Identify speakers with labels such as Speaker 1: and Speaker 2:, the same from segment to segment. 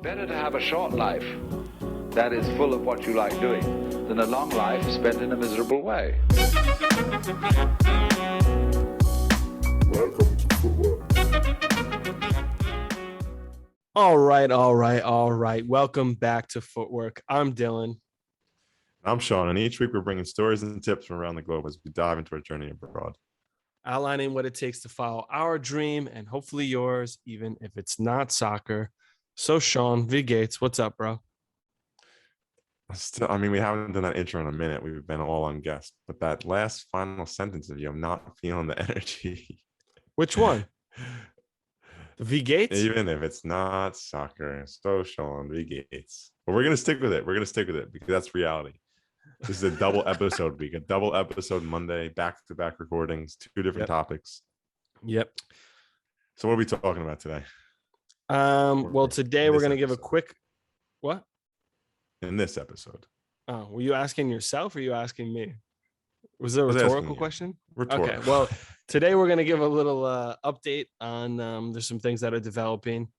Speaker 1: Better to have a short life that is full of what you like doing than a long life spent in a miserable way.
Speaker 2: Welcome to Footwork.
Speaker 3: All right. Welcome back to Footwork. I'm Dylan.
Speaker 2: I'm Sean, and each week we're bringing stories and tips from around the globe as we dive into our journey abroad.
Speaker 3: Outlining what it takes to follow our dream and hopefully yours, even if it's not soccer. So, Sean, V Gates, what's up, bro?
Speaker 2: Still, we haven't done that intro in a minute. We've been all on guest, but that last final sentence of you, I'm not feeling the energy.
Speaker 3: Which one? The V Gates?
Speaker 2: Even if it's not soccer. So, Sean, V Gates. But we're going to stick with it. Because that's reality. This is a double episode week, a double episode Monday, back-to-back recordings, two different topics.
Speaker 3: Yep.
Speaker 2: So what are we talking about today?
Speaker 3: Well, today we're going to give a quick... What?
Speaker 2: In this episode.
Speaker 3: Oh, were you asking yourself or you asking me? Was it a rhetorical question?
Speaker 2: Rhetorical.
Speaker 3: Okay, well, today we're going to give a little update on there's some things that are developing.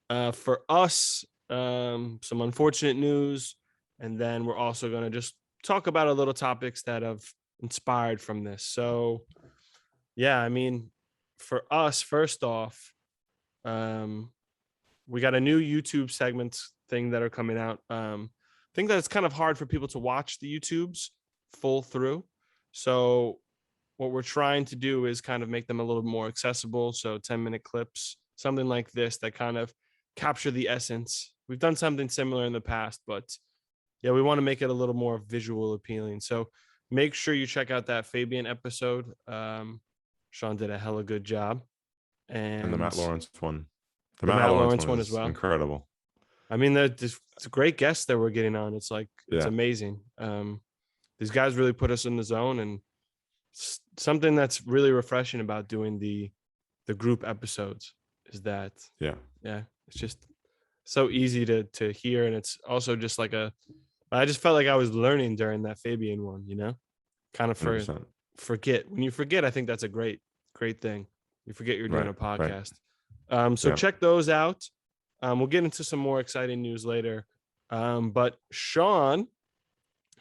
Speaker 3: For us, some unfortunate news, and then we're also going to just talk about a little topics that have inspired from this. So, yeah, for us, first off, we got a new YouTube segments thing that are coming out. I think that it's kind of hard for people to watch the YouTubes full through. So what we're trying to do is kind of make them a little more accessible. So 10-minute clips, something like this that kind of capture the essence. We've done something similar in the past, but yeah, we want to make it a little more visual appealing. So make sure you check out that Fabian episode. Sean did a hella good job. And
Speaker 2: the Matt Lawrence one.
Speaker 3: The Matt Lawrence one as well.
Speaker 2: Incredible.
Speaker 3: It's a great guest that we're getting on. It's it's amazing. These guys really put us in the zone, and something that's really refreshing about doing the group episodes is that it's just so easy to hear, and it's also just I just felt like I was learning during that Fabian one, kind of
Speaker 2: 100%.
Speaker 3: Forget. When you forget, I think that's a great thing. You forget you're doing a podcast.
Speaker 2: Right.
Speaker 3: Check those out. We'll get into some more exciting news later. But Sean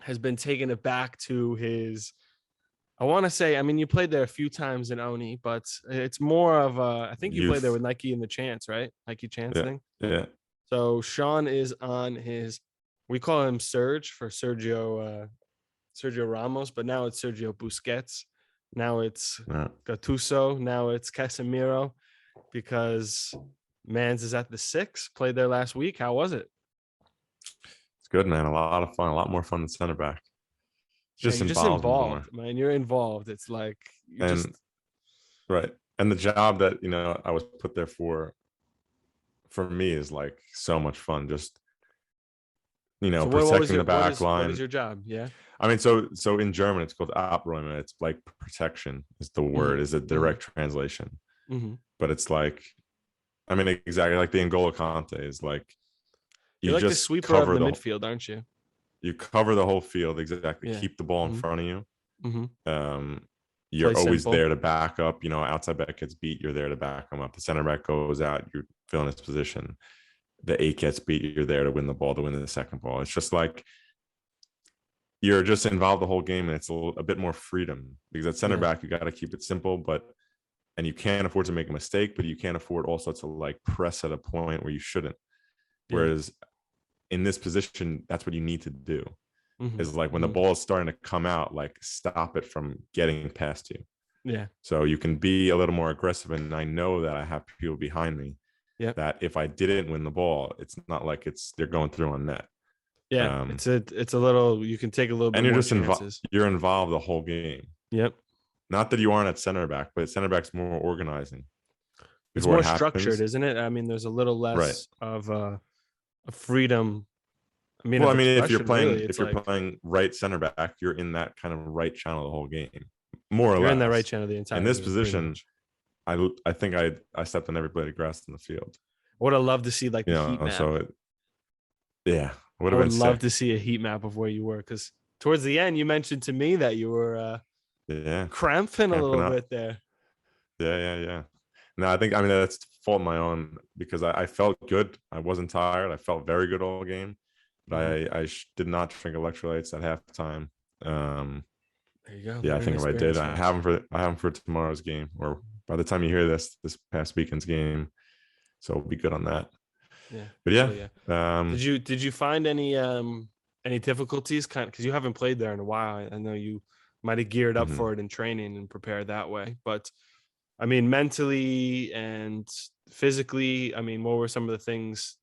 Speaker 3: has been taking it back to his, I want to say, you played there a few times in Oni, but it's more of I think you played there with Nike and the Chance, right? Nike Chance thing.
Speaker 2: Yeah.
Speaker 3: So Sean is on his, we call him Serge for Sergio Ramos, but now it's Sergio Busquets. Now it's Gattuso. Now it's Casemiro, because Mans is at the 6. Played there last week. How was it?
Speaker 2: It's good, man. A lot of fun. A lot more fun than center back.
Speaker 3: You're just involved, man. You're involved. It's like
Speaker 2: right. And the job that I was put there for me is so much fun. Just protecting the back line.
Speaker 3: What is your job? Yeah.
Speaker 2: So in German it's called Abräume. It's like protection is the word, is a direct translation.
Speaker 3: Mm-hmm.
Speaker 2: But it's exactly like the N'Golo Kante is
Speaker 3: You're like
Speaker 2: just
Speaker 3: the sweeper of the midfield, aren't you?
Speaker 2: You cover the whole field, exactly.
Speaker 3: Yeah.
Speaker 2: Keep the ball in front of you.
Speaker 3: Mm-hmm.
Speaker 2: You're
Speaker 3: Play
Speaker 2: always
Speaker 3: simple.
Speaker 2: there to back up. Outside back gets beat, you're there to back him up. The center back goes out, you're filling his position. The 8 gets beat, you're there to win the ball, to win the second ball. It's just you're just involved the whole game, and it's a bit more freedom, because at center back you got to keep it simple, and you can't afford to make a mistake, but you can't afford also to press at a point where you shouldn't. Whereas in this position, that's what you need to do.
Speaker 3: Mm-hmm.
Speaker 2: Is when the ball is starting to come out, stop it from getting past you.
Speaker 3: Yeah.
Speaker 2: So you can be a little more aggressive, and I know that I have people behind me.
Speaker 3: Yeah.
Speaker 2: That if I didn't win the ball, it's not like they're going through on net.
Speaker 3: Yeah. It's a little. You can take a little bit.
Speaker 2: And you're
Speaker 3: more
Speaker 2: just
Speaker 3: chances.
Speaker 2: You're involved the whole game.
Speaker 3: Yep.
Speaker 2: Not that you aren't at center back, but center back's more organizing.
Speaker 3: It's more structured, isn't it? There's a little less of a freedom.
Speaker 2: If you're playing right center back, you're in that kind of right channel the whole game, more or less.
Speaker 3: You're in that right channel the entire.
Speaker 2: In this position, I think I stepped on every blade of grass in the field.
Speaker 3: I would have loved to see the heat map.
Speaker 2: I
Speaker 3: would love to see a heat map of where you were, because towards the end you mentioned to me that you were cramping a little bit there.
Speaker 2: Yeah. No, I mean that's fault my own because I felt good. I wasn't tired. I felt very good all game, but I did not drink electrolytes at halftime.
Speaker 3: There you go.
Speaker 2: Yeah, I
Speaker 3: Learning
Speaker 2: think if I did,
Speaker 3: experience for us.
Speaker 2: I have them for tomorrow's game, or by the time you hear this past weekend's game, so we'll be good on that.
Speaker 3: Yeah.
Speaker 2: But yeah,
Speaker 3: Hell yeah. Did you find any difficulties kind of because you haven't played there in a while? I know you might have geared up
Speaker 2: mhm.
Speaker 3: for it in training and prepared that way, but I mean mentally and physically, I mean, what were some of the things,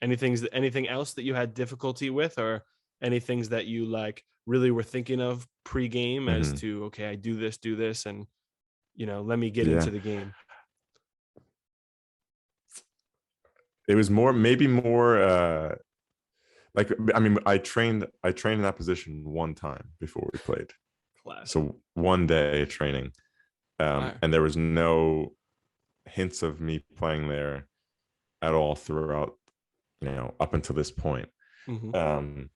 Speaker 3: anything else that you had difficulty with, or any things that you like really were thinking of pre-game as
Speaker 2: Mhm.
Speaker 3: to okay, I do this, and let me get
Speaker 2: Yeah,
Speaker 3: into the game.
Speaker 2: it was more maybe more like I mean I trained in that position one time before we played.
Speaker 3: Classic.
Speaker 2: So one day of training,
Speaker 3: Fire.
Speaker 2: and there was no hints of me playing there at all throughout, up until this point.
Speaker 3: Hmm.
Speaker 2: Um,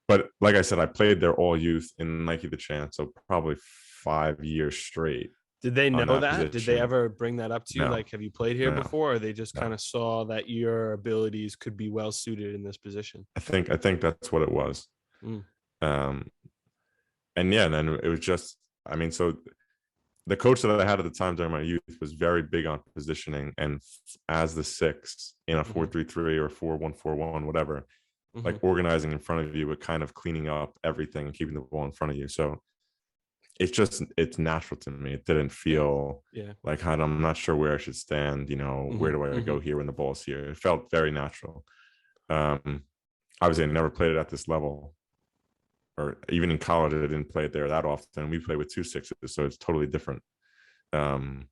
Speaker 2: but like I said, I played there all youth in Nike the Chance, so probably 5 years straight
Speaker 3: Did they
Speaker 2: on
Speaker 3: know
Speaker 2: that
Speaker 3: that? Did they
Speaker 2: position.
Speaker 3: ever bring that up to you?
Speaker 2: No,
Speaker 3: Like, have you played here
Speaker 2: no,
Speaker 3: before? Or they just
Speaker 2: no.
Speaker 3: kind of saw that your abilities could be well suited in this position?
Speaker 2: I think that's what it was.
Speaker 3: Mm.
Speaker 2: Um, and yeah, and then it was just, I mean, so the coach that I had at the time during my youth was very big on positioning, and as the six in a
Speaker 3: Hmm.
Speaker 2: 4-3-3 or 4-1-4-1, whatever,
Speaker 3: Hmm.
Speaker 2: like organizing in front of you, but kind of cleaning up everything and keeping the ball in front of you. So it's natural to me. It didn't
Speaker 3: Yeah.
Speaker 2: feel
Speaker 3: Yeah.
Speaker 2: like I'm not sure where I should stand. Where
Speaker 3: Hmm.
Speaker 2: do I
Speaker 3: Hmm.
Speaker 2: go here when the ball's here? It felt very natural. Um, Obviously, I never played it at this level, or even in college, I didn't play it there that often. We play with 2 6s, so it's totally different. Um,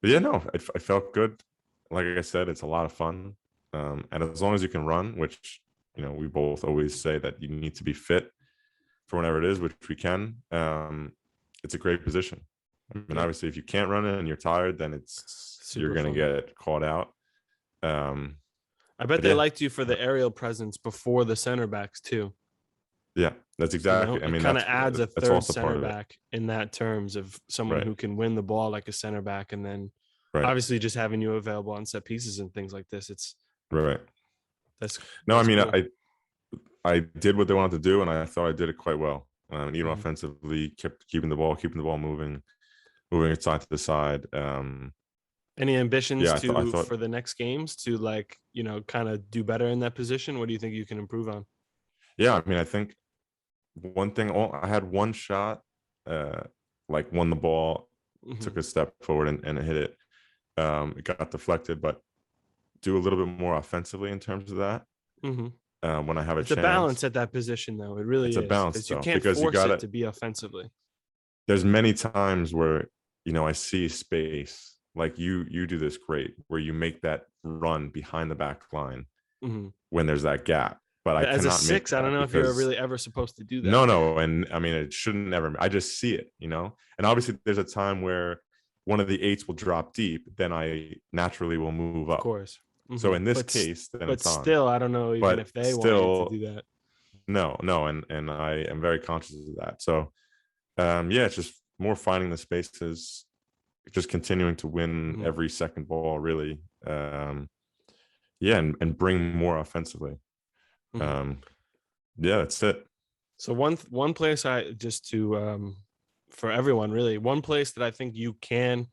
Speaker 2: but yeah, no, it felt good. Like I said, it's a lot of fun, and as long as you can run, which we both always say that you need to be fit for whenever it is, which we can. It's a great position. I mean,
Speaker 3: Yeah.
Speaker 2: obviously, if you can't run it and you're tired, then you're
Speaker 3: Super
Speaker 2: gonna
Speaker 3: fun.
Speaker 2: get caught out. Um,
Speaker 3: I bet
Speaker 2: but
Speaker 3: they
Speaker 2: yeah,
Speaker 3: liked you for the aerial presence before the center backs too.
Speaker 2: yeah, that's exactly. I
Speaker 3: It
Speaker 2: mean,
Speaker 3: kind of adds a
Speaker 2: that's
Speaker 3: third
Speaker 2: also part
Speaker 3: center
Speaker 2: of it,
Speaker 3: back in that terms of someone
Speaker 2: right?
Speaker 3: who can win the ball like a center back, and then
Speaker 2: Right,
Speaker 3: obviously just having you available on set pieces and things like this.
Speaker 2: right.
Speaker 3: That's
Speaker 2: No, I
Speaker 3: that's
Speaker 2: mean,
Speaker 3: cool.
Speaker 2: I did what they wanted to do, and I thought I did it quite well. Even
Speaker 3: Mhm.
Speaker 2: offensively, kept keeping the ball moving, it side to the side.
Speaker 3: Any ambitions
Speaker 2: Yeah, I
Speaker 3: to
Speaker 2: thought,
Speaker 3: for the next games to like, kind of do better in that position? What do you think you can improve on?
Speaker 2: yeah, I mean, I think one thing, I had one shot, uh, like won the ball,
Speaker 3: Hmm.
Speaker 2: took a step forward and hit it. It got deflected, but do a little bit more offensively in terms of that.
Speaker 3: Hmm.
Speaker 2: When I have a
Speaker 3: It's a balance
Speaker 2: chance,
Speaker 3: at that position, though. It really
Speaker 2: it's a
Speaker 3: is
Speaker 2: balance
Speaker 3: because you
Speaker 2: though,
Speaker 3: can't
Speaker 2: because you
Speaker 3: force
Speaker 2: got
Speaker 3: it
Speaker 2: to.
Speaker 3: to be offensively.
Speaker 2: There's many times where I see space, like you do this great, where you make that run behind the back line
Speaker 3: Hmm.
Speaker 2: when there's that gap, but I
Speaker 3: But as a
Speaker 2: cannot make
Speaker 3: six, I don't
Speaker 2: that
Speaker 3: know if you're
Speaker 2: because
Speaker 3: really ever supposed to do that.
Speaker 2: no, and I mean it shouldn't never. I just see it, and obviously there's a time where one of the eights will drop deep, then I naturally will move
Speaker 3: Of
Speaker 2: up.
Speaker 3: course.
Speaker 2: So
Speaker 3: Hmm.
Speaker 2: in this case, then
Speaker 3: But
Speaker 2: it's on.
Speaker 3: still, I don't know even
Speaker 2: But
Speaker 3: if they want you to
Speaker 2: still,
Speaker 3: do that.
Speaker 2: no, and I am very conscious of that. So yeah, it's just more finding the spaces, just continuing to win
Speaker 3: Hmm.
Speaker 2: every second ball, really. Yeah, and bring more offensively.
Speaker 3: Hmm.
Speaker 2: Um, yeah, that's it.
Speaker 3: So one place I just to for everyone really, one place that I think you can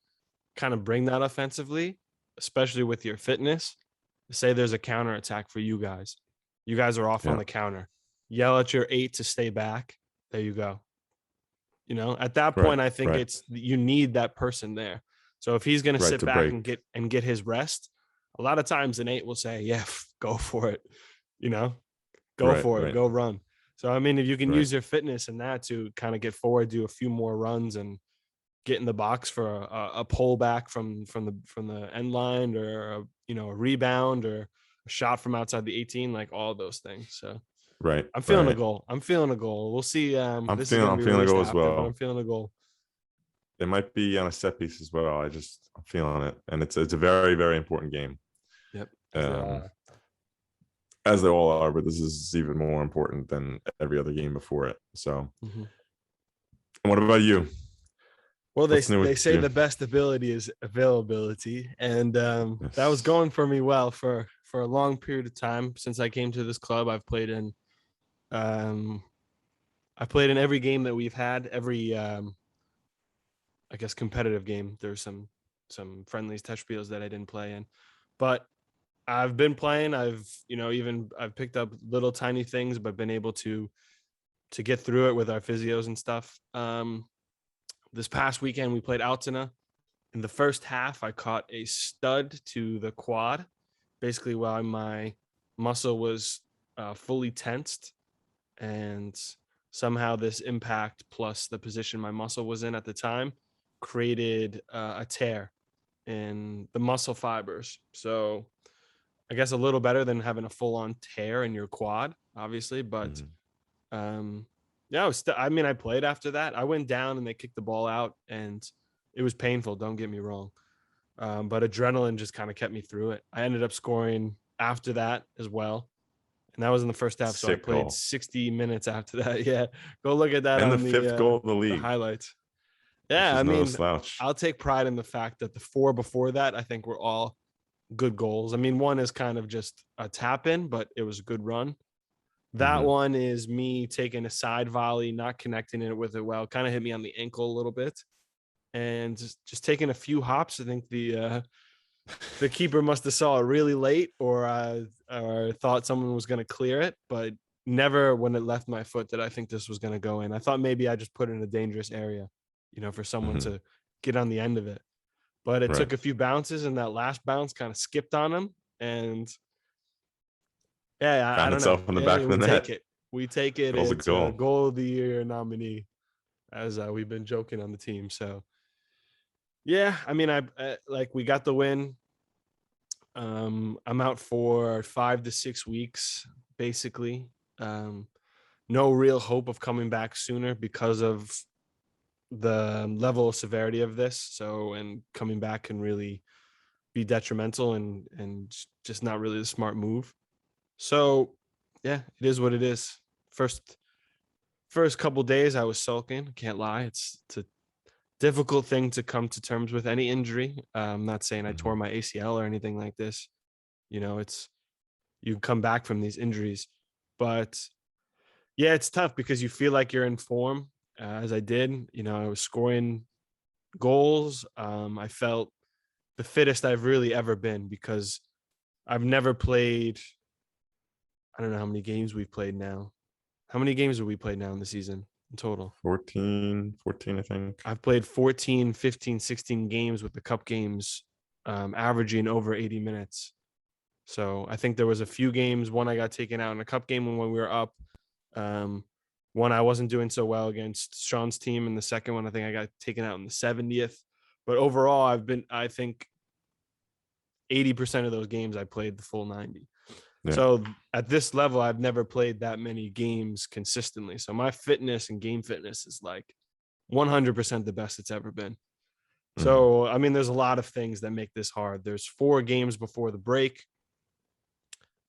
Speaker 3: kind of bring that offensively, especially with your fitness. Say there's a counter attack for you guys. You guys are off on
Speaker 2: Yeah,
Speaker 3: the counter. Yell at your eight to stay back. There you go. At that
Speaker 2: right,
Speaker 3: point, I think
Speaker 2: right,
Speaker 3: it's you need that person there. So if he's going to
Speaker 2: right.
Speaker 3: sit
Speaker 2: To
Speaker 3: back
Speaker 2: break,
Speaker 3: and get his rest, a lot of times an eight will say, "Yeah, go for it." You know, go
Speaker 2: right,
Speaker 3: for it,
Speaker 2: right,
Speaker 3: go run. So I mean, if you can
Speaker 2: right,
Speaker 3: use your fitness and that to kind of get forward, do a few more runs, and get in the box for a pull back from the end line, or a rebound, or a shot from outside the 18, like all those things. So
Speaker 2: right,
Speaker 3: I'm feeling a
Speaker 2: right.
Speaker 3: goal. I'm feeling a goal. We'll see. This is going to
Speaker 2: I'm
Speaker 3: be
Speaker 2: feeling a
Speaker 3: released
Speaker 2: goal as
Speaker 3: after, but I'm
Speaker 2: well.
Speaker 3: feeling a goal.
Speaker 2: It might be on a set piece as well. I'm feeling it, and it's a very very important game.
Speaker 3: Yep, as they all
Speaker 2: Um,
Speaker 3: are.
Speaker 2: as they all are, but this is even more important than every other game before it. So,
Speaker 3: Mhm.
Speaker 2: and what about you?
Speaker 3: Well,
Speaker 2: What's new
Speaker 3: they
Speaker 2: with
Speaker 3: say
Speaker 2: you?
Speaker 3: the best ability is availability, and that was
Speaker 2: Yes.
Speaker 3: going for me well for a long period of time since I came to this club. Um, I've played in every game that we've had, every I guess competitive game. There's some friendlies, touch fields that I didn't play in, but I've been playing. I've picked up little tiny things, but been able to get through it with our physios and stuff. This past weekend we played Altona. In the first half, I caught a stud to the quad, basically while my muscle was fully tensed, and somehow this impact plus the position my muscle was in at the time created a tear in the muscle fibers. So I guess a little better than having a full-on tear in your quad, obviously, but
Speaker 2: Mhm.
Speaker 3: yeah, I mean, I played after that. I went down and they kicked the ball out, and it was painful. Don't get me wrong, but adrenaline just kind of kept me through it. I ended up scoring after that as well, and that was in the first half. So I
Speaker 2: Sick
Speaker 3: played
Speaker 2: goal.
Speaker 3: 60 minutes after that. Yeah, go look at that
Speaker 2: And the
Speaker 3: on
Speaker 2: fifth goal of the
Speaker 3: the
Speaker 2: league,
Speaker 3: highlights.
Speaker 2: which
Speaker 3: Yeah, I
Speaker 2: is no
Speaker 3: mean,
Speaker 2: slouch.
Speaker 3: I'll take pride in the fact that the four before that I think were all good goals. I mean, one is kind of just a tap in, but it was a good run. That
Speaker 2: Mhm.
Speaker 3: one is me taking a side volley, not connecting it with it well, kind of hit me on the ankle a little bit, and just taking a few hops. I think the keeper must have saw it really late, or thought someone was going to clear it, but never when it left my foot did I think this was going to go in. I thought maybe I just put it in a dangerous area, for someone
Speaker 2: Mhm.
Speaker 3: to get on the end of it. But it
Speaker 2: Right.
Speaker 3: took a few bounces, and that last bounce kind of skipped on him, and yeah, I
Speaker 2: Found
Speaker 3: don't know.
Speaker 2: itself in the back
Speaker 3: Yeah,
Speaker 2: of the
Speaker 3: we take
Speaker 2: net.
Speaker 3: it. We take it.
Speaker 2: Goal's a
Speaker 3: It's a
Speaker 2: goal.
Speaker 3: goal of the year nominee, as we've been joking on the team. So yeah, I mean, like we got the win. I'm out for 5 to 6 weeks, basically. Um, no real hope of coming back sooner because of the level of severity of this. So, and coming back can really be detrimental and just not really the smart move. So, yeah, it is what it is. First couple days I was sulking. Can't lie. It's a difficult thing to come to terms with any injury. I'm not saying I tore
Speaker 2: Mhm.
Speaker 3: my ACL or anything like this. It's you come back from these injuries, but yeah, it's tough because you feel like you're in form, as I did. I was scoring goals. I felt the fittest I've really ever been because I've never played. I don't know how many games we've played now. How many games have we played now in the season in total?
Speaker 2: 14, I think.
Speaker 3: I've played 14, 15, 16 games with the cup games, averaging over 80 minutes. So I think there was a few games. One I got taken out in a cup game when we were up. Um, One I wasn't doing so well against Sean's team, and the second one I think I got taken out in the 70th. But overall, I think 80% of those games I played the full 90.
Speaker 2: Yeah.
Speaker 3: So at this level, I've never played that many games consistently. So my fitness and game fitness is like 100% the best it's ever been.
Speaker 2: Mhm.
Speaker 3: So, I mean, there's a lot of things that make this hard. There's 4 games before the break,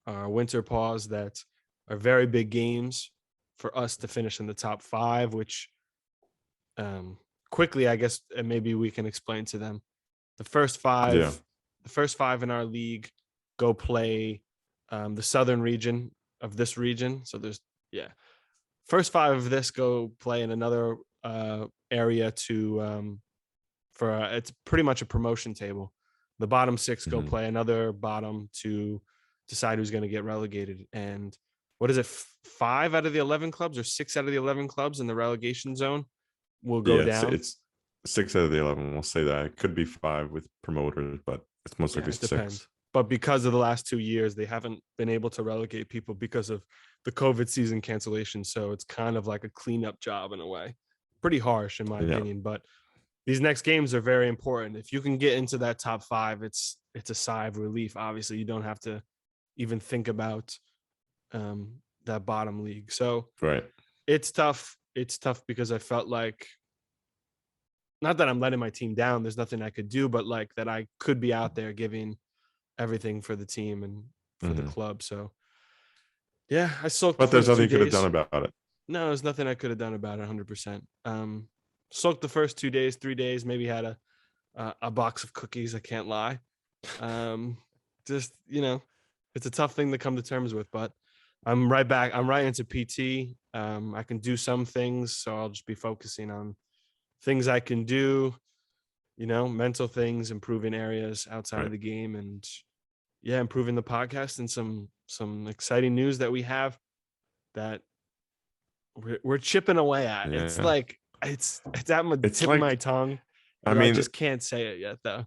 Speaker 3: winter pause, that are very big games for us to finish in the top 5, which um, quickly, I guess, and maybe we can explain to them. The first
Speaker 2: Yeah.
Speaker 3: five, the first 5 in our league go play the southern region of this region. So yeah, first 5 of this go play in another area it's pretty much a promotion table. The bottom 6 go
Speaker 2: Mhm.
Speaker 3: play another bottom to decide who's going to get relegated. And what is it? 5 out of the 11 clubs, or 6 out of the 11 clubs in the relegation zone will go
Speaker 2: Yeah,
Speaker 3: down.
Speaker 2: it's 6 out of the 11. We'll say that. It could be 5 with promoters, but it's most
Speaker 3: Yeah,
Speaker 2: likely
Speaker 3: it
Speaker 2: 6.
Speaker 3: depends. But because of the last 2 years, they haven't been able to relegate people because of the COVID season cancellation. So it's kind of like a cleanup job in a way. Pretty harsh, in my
Speaker 2: Yeah.
Speaker 3: opinion. But these next games are very important. If you can get into that top 5, it's a sigh of relief. Obviously, you don't have to even think about that bottom league. So
Speaker 2: Right.
Speaker 3: it's tough. It's tough because I felt like, not that I'm letting my team down. There's nothing I could do, but like that I could be out there giving everything for the team and for the
Speaker 2: Mhm.
Speaker 3: club. So yeah, I sulked
Speaker 2: But
Speaker 3: for
Speaker 2: there's
Speaker 3: the
Speaker 2: nothing
Speaker 3: two
Speaker 2: you could have done
Speaker 3: days.
Speaker 2: about it.
Speaker 3: No, there's nothing I could have done about it 100%. soaked the first 2 days, 3 days, maybe had a box of cookies. I can't lie. Just, it's a tough thing to come to terms with, but I'm right back. I'm right into PT. I can do some things, so I'll just be focusing on things I can do, mental things, improving areas outside of
Speaker 2: Right.
Speaker 3: the game, and yeah, improving the podcast and some exciting news that we have that we're chipping away at. It's
Speaker 2: Yeah.
Speaker 3: like it's at the
Speaker 2: It's
Speaker 3: tip of my
Speaker 2: like,
Speaker 3: tongue.
Speaker 2: I
Speaker 3: I
Speaker 2: mean,
Speaker 3: just can't say it yet, though.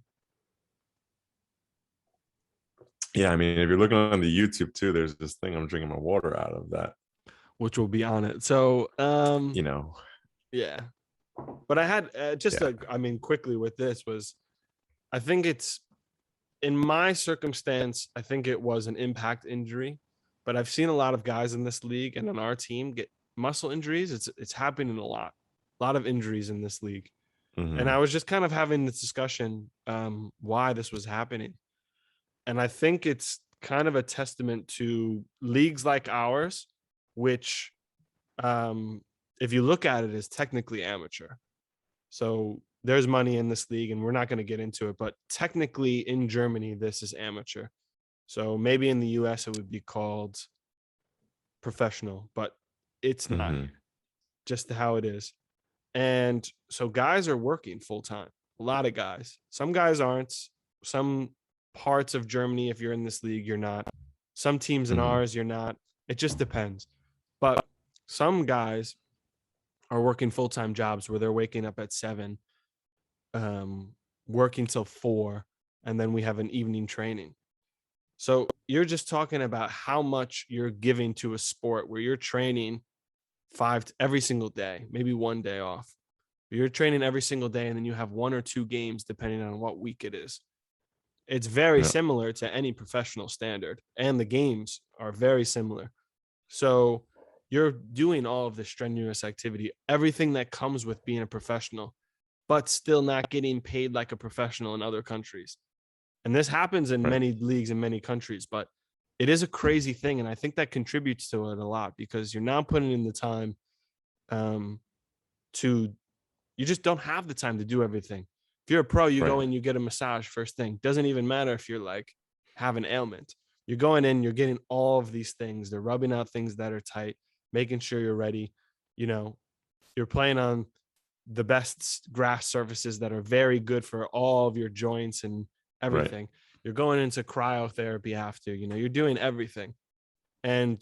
Speaker 2: yeah, I mean, if you're looking on the YouTube too, there's this thing I'm drinking my water out of that,
Speaker 3: Which will be on it. So,
Speaker 2: you know,
Speaker 3: yeah. But I had
Speaker 2: yeah.
Speaker 3: quickly with this was, I think it's in my circumstance, I think it was an impact injury, but I've seen a lot of guys in this league and on our team get muscle injuries. It's happening a lot of injuries in this league. And I
Speaker 2: Mhm.
Speaker 3: was just kind of having this discussion why this was happening. And I think it's kind of a testament to leagues like ours, which if you look at it, is technically amateur. So there's money in this league, and we're not going to get into it, but technically in Germany, this is amateur. So maybe in the US, it would be called professional, but it's not
Speaker 2: Mhm.
Speaker 3: here, just how it is. And so guys are working full time. A lot of guys. Some guys aren't. Some parts of Germany, if you're in this league, you're not. Some teams in
Speaker 2: Mhm.
Speaker 3: ours, you're not. It just depends. But some guys are working full time jobs where they're waking up at 7, working till 4, and then we have an evening training. So you're just talking about how much you're giving to a sport where you're training every single day, maybe one day off. You're training every single day, and then you have 1 or 2 games depending on what week it is. It's very
Speaker 2: Yeah.
Speaker 3: similar to any professional standard, and the games are very similar. So you're doing all of this strenuous activity, everything that comes with being a professional, but still not getting paid like a professional in other countries. And this happens in
Speaker 2: Right.
Speaker 3: many leagues in many countries, but it is a crazy thing. And I think that contributes to it a lot because you're not putting in the time um, to, you just don't have the time to do everything. If you're a pro, you
Speaker 2: Right.
Speaker 3: go in, you get a massage first thing. Doesn't even matter if you're like have an ailment. You're going in, you're getting all of these things. They're rubbing out things that are tight, making sure you're ready. You know, you're playing on the best grass surfaces that are very good for all of your joints and
Speaker 2: Right.
Speaker 3: everything. You're going into cryotherapy after, you're doing everything. And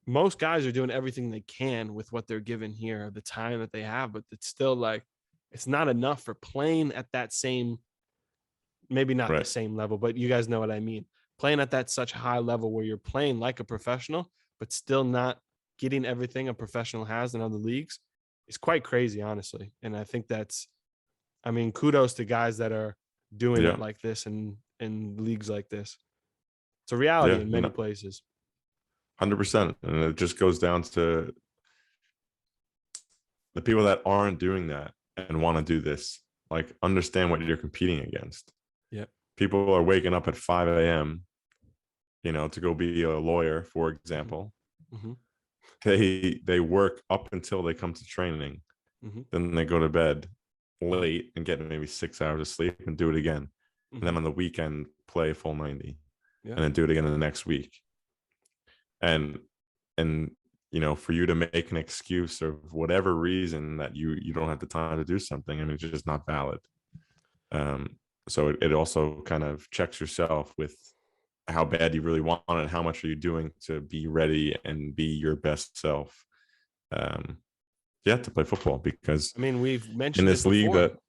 Speaker 3: most guys are doing everything they can with what they're given here, the time that they have, but it's still like it's not enough for playing at that same, maybe not the
Speaker 2: Right.
Speaker 3: same level, but you guys know what I mean. Playing at that such high level where you're playing like a professional, but still not getting everything a professional has in other leagues is quite crazy, honestly. And I think kudos to guys that are doing it
Speaker 2: Yeah.
Speaker 3: like this and in leagues like this. It's a reality
Speaker 2: Yeah.
Speaker 3: in many places.
Speaker 2: 100%. And it just goes down to the people that aren't doing that and want to do this, like understand what you're competing against.
Speaker 3: Yep.
Speaker 2: People are waking up at 5 a.m., to go be a lawyer, for
Speaker 3: Mm-hmm.
Speaker 2: example.
Speaker 3: Mm-hmm.
Speaker 2: They work up until they come to training.
Speaker 3: Mm-hmm.
Speaker 2: Then they go to bed late and get maybe 6 hours of sleep and do it again. And then on the weekend, play full 90
Speaker 3: Yeah.
Speaker 2: and then do it again in the next week. And for you to make an excuse of whatever reason that you don't have the time to do something, I mean, it's just not valid. So it also kind of checks yourself with how bad you really want it and how much are you doing to be ready and be your best self. To play football, because
Speaker 3: We've
Speaker 2: in
Speaker 3: mentioned it
Speaker 2: this league
Speaker 3: before
Speaker 2: that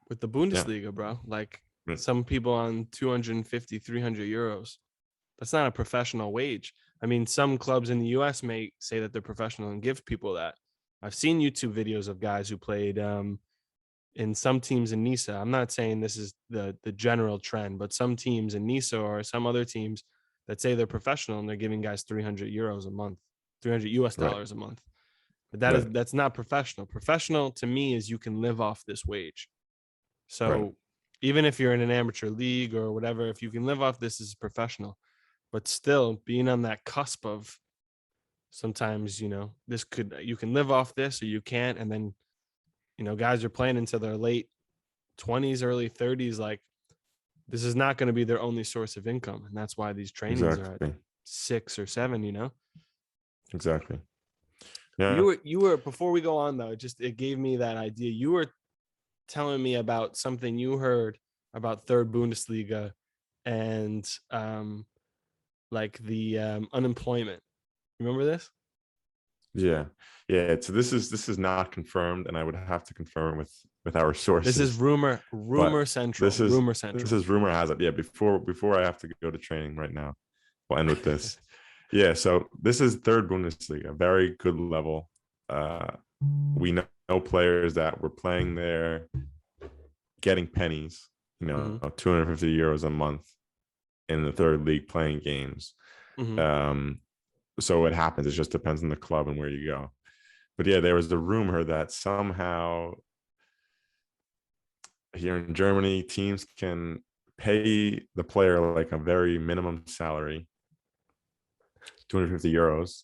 Speaker 3: with the
Speaker 2: yeah
Speaker 3: Bundesliga, bro. Like some people on 250, 300 euros. That's not a professional wage. Some clubs in the US may say that they're professional and give people that. I've seen YouTube videos of guys who played in some teams in Nisa. I'm not saying this is the general trend, but some teams in Nisa or some other teams that say they're professional and they're giving guys 300 euros a month, 300 US
Speaker 2: right
Speaker 3: dollars a month. But
Speaker 2: right
Speaker 3: that's not professional. Professional to me is you can live off this wage.
Speaker 2: right
Speaker 3: So even if you're in an amateur league or whatever, if you can live off this as professional, but still being on that cusp of sometimes, you can live off this or you can't. And then guys are playing into their late 20s, early 30s. Like, this is not going to be their only source of income. And that's why these trainings are at 6 or 7,
Speaker 2: Exactly. Yeah.
Speaker 3: You were, before we go on though, it gave me that idea. You were telling me about something you heard about third Bundesliga and like the unemployment. Remember this?
Speaker 2: Yeah. So this is not confirmed, and I would have to confirm with our sources.
Speaker 3: This is rumor central. Rumor central.
Speaker 2: This is rumor has it. Yeah. Before I have to go to training right now, we'll end with this. Yeah. So this is third Bundesliga, very good level. We know players that were playing there, getting pennies. 250 euros a month in the third league playing games. So it happens. It just depends on the club and where you go. But yeah, there was the rumor that somehow here in Germany, teams can pay the player like a very minimum salary, 250 euros.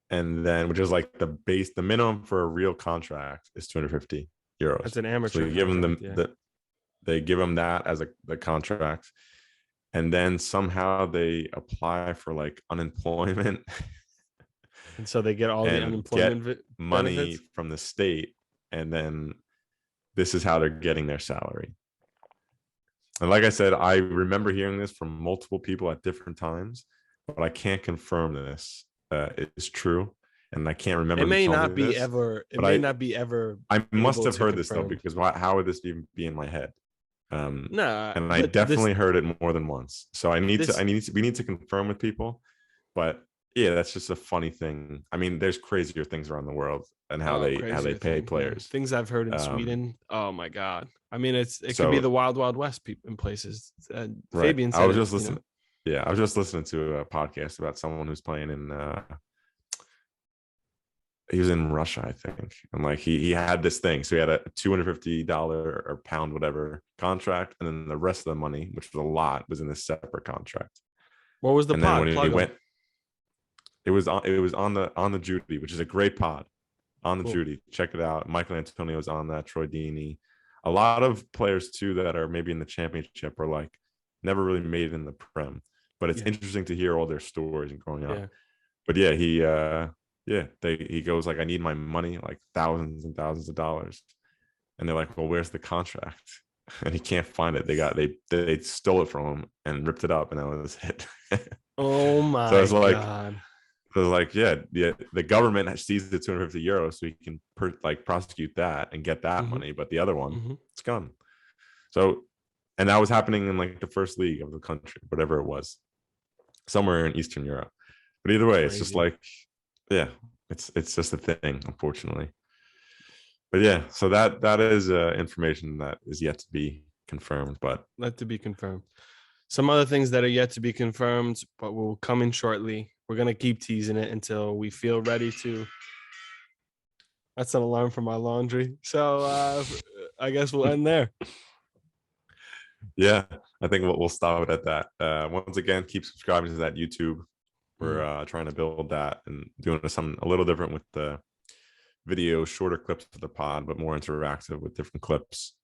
Speaker 2: And then, which is like the minimum for a real contract is 250 euros.
Speaker 3: That's an amateur.
Speaker 2: So you give them they give them that as the contract. And then somehow they apply for like unemployment.
Speaker 3: And so they get all the unemployment
Speaker 2: money
Speaker 3: benefits
Speaker 2: from the state. And then this is how they're getting their salary. And like I said, I remember hearing this from multiple people at different times, but I can't confirm this is true. And I can't remember.
Speaker 3: It may not be ever. It may not be ever.
Speaker 2: I must have heard this though, because how would this even be in my head?
Speaker 3: No,
Speaker 2: and I definitely heard it more than once. So we need to confirm with people. But yeah, that's just a funny thing. I mean, there's crazier things around the world and how they pay players.
Speaker 3: Things I've heard in Sweden. Oh my God. I mean, it could be the wild, wild west in places.
Speaker 2: Right.
Speaker 3: Fabian said
Speaker 2: I was just listening. Yeah, I was just listening to a podcast about someone who's playing in he was in Russia, I think. And like he had this thing. So he had a $250 or pound, whatever contract. And then the rest of the money, which was a lot, was in a separate contract.
Speaker 3: What was the
Speaker 2: and
Speaker 3: pod?
Speaker 2: Then when he went, it was on the Judy, which is a great pod. On the Judy. Check it out. Michael Antonio was on that, Troy Deeney. A lot of players too that are maybe in the championship are like never really made it in the Prem. But it's interesting to hear all their stories and growing up.
Speaker 3: Yeah.
Speaker 2: But yeah, he goes like, I need my money, like thousands and thousands of dollars. And they're like, well, where's the contract? And he can't find it. They stole it from him and ripped it up, and that was it.
Speaker 3: Oh my
Speaker 2: so it's like,
Speaker 3: God.
Speaker 2: So like, the government sees the 250 euros, so he can prosecute that and get that money, but the other one, it's gone. So, and that was happening in like the first league of the country, whatever it was, somewhere in Eastern Europe. But either way, it's just like, it's just a thing, unfortunately. But yeah, so that is information that is yet to be confirmed, but
Speaker 3: yet to be confirmed. Some other things that are yet to be confirmed, but will come in shortly. We're going to keep teasing it until we feel ready to. That's an alarm for my laundry. So I guess we'll end there.
Speaker 2: Yeah, I think we'll stop it at that. Once again, keep subscribing to that YouTube. We're trying to build that and doing something a little different with the video, shorter clips of the pod, but more interactive with different clips.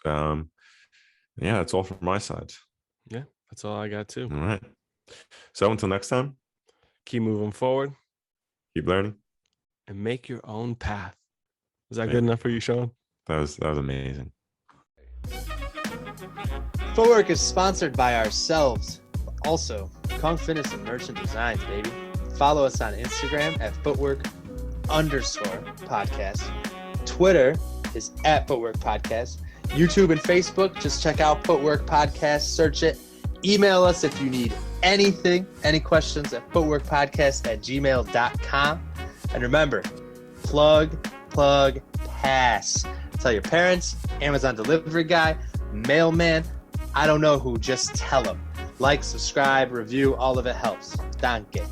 Speaker 2: Yeah, that's all from my side.
Speaker 3: Yeah, that's all I got too.
Speaker 2: All right. So until next time,
Speaker 3: keep moving forward,
Speaker 2: keep learning,
Speaker 3: and make your own path. Was that good enough for you, Sean?
Speaker 2: That was amazing.
Speaker 4: Footwork is sponsored by ourselves, but also Kong Fitness and Merchant Designs, baby. Follow us on Instagram at Footwork_podcast. Twitter is at Footwork Podcast. YouTube and Facebook, just check out Footwork Podcast, search it. Email us if you need anything, any questions at footworkpodcast@gmail.com. And remember, plug, pass. Tell your parents, Amazon delivery guy, mailman, I don't know who, just tell them. Like, subscribe, review, all of it helps. Danke.